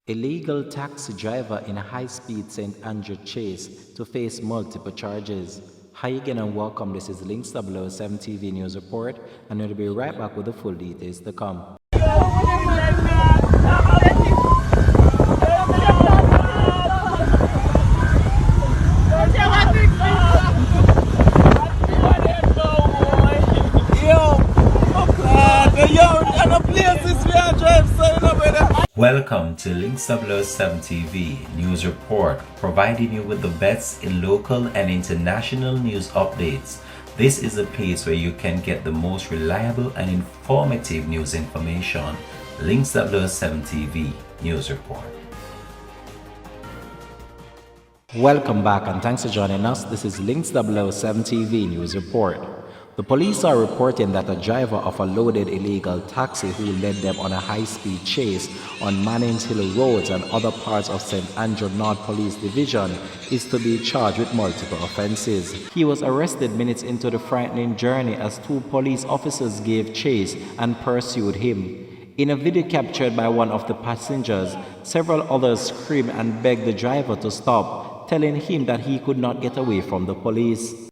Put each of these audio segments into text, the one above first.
Illegal taxi driver in a high-speed St. Andrew chase to face multiple charges. Hi again and welcome. This is Links 007 TV News Report, and we'll be right back with the full details to come. Welcome to Links 007 TV News Report, providing you with the best in local and international news updates. This is a place where you can get the most reliable and informative news information. Links 007 TV News Report. Welcome back and thanks for joining us. This is Links 007 TV News Report. The police are reporting that a driver of a loaded illegal taxi who led them on a high-speed chase on Mannings Hill Roads and other parts of St. Andrew North Police Division is to be charged with multiple offenses. He was arrested minutes into the frightening journey as two police officers gave chase and pursued him. In a video captured by one of the passengers, several others screamed and begged the driver to stop, telling him that he could not get away from the police.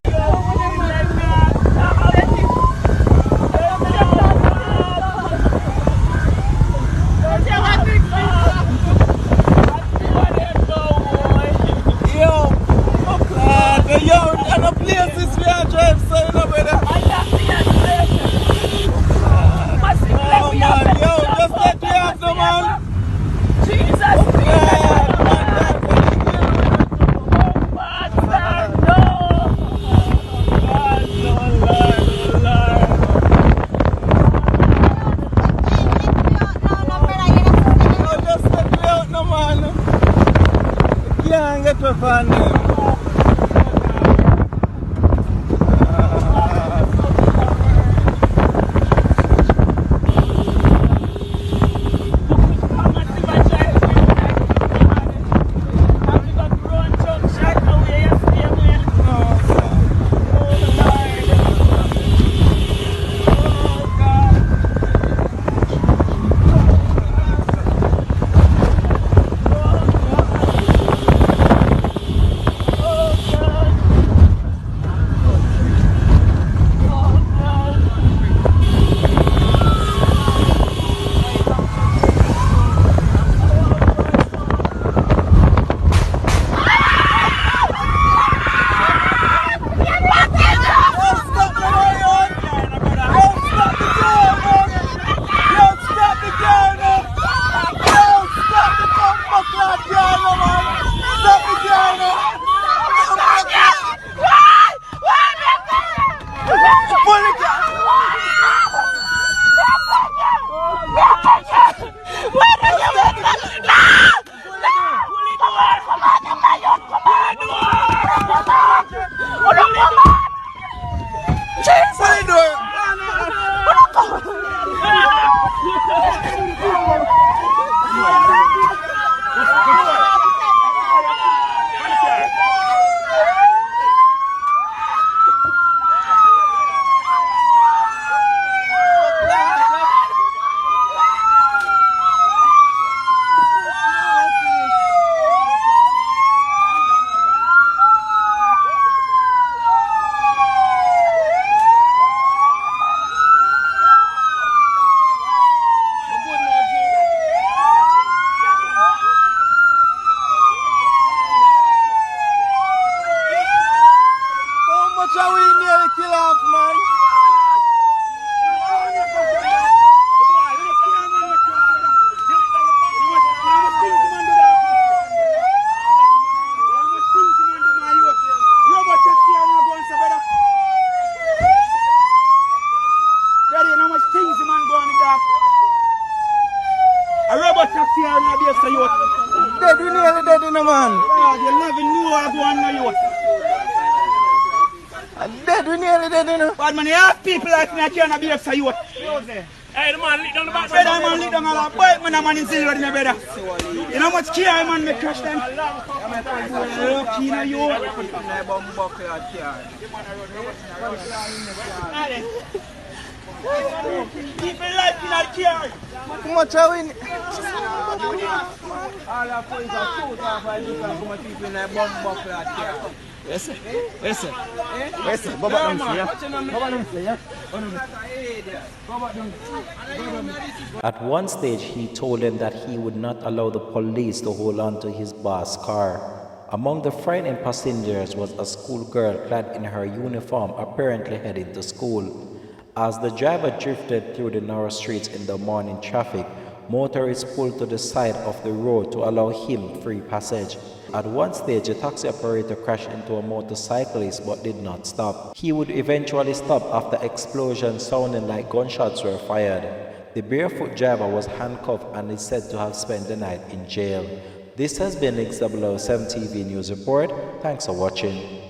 Bad man, you have people like me, I can't be for you. Hey, the man lit down the back. The man lit down the back. Man, the man in silver, my brother. You know how much key I man, me crash them. Key na you. People life in a car. How much are we? All our police are shoot off and look at how much people in a bomb buckle at car. Yes, sir. Yes, sir. Yes, sir. Baba don't say, yeah. Baba don't say, yeah. At one stage, he told them that he would not allow the police to hold on to his boss' car. Among the frightened passengers was a schoolgirl clad in her uniform, apparently heading to school. As the driver drifted through the narrow streets in the morning traffic, motorists pulled to the side of the road to allow him free passage. At one stage, a taxi operator crashed into a motorcyclist but did not stop. He would eventually stop after explosions sounding like gunshots were fired. The barefoot driver was handcuffed and is said to have spent the night in jail. This has been Links 007 TV News Report. Thanks for watching.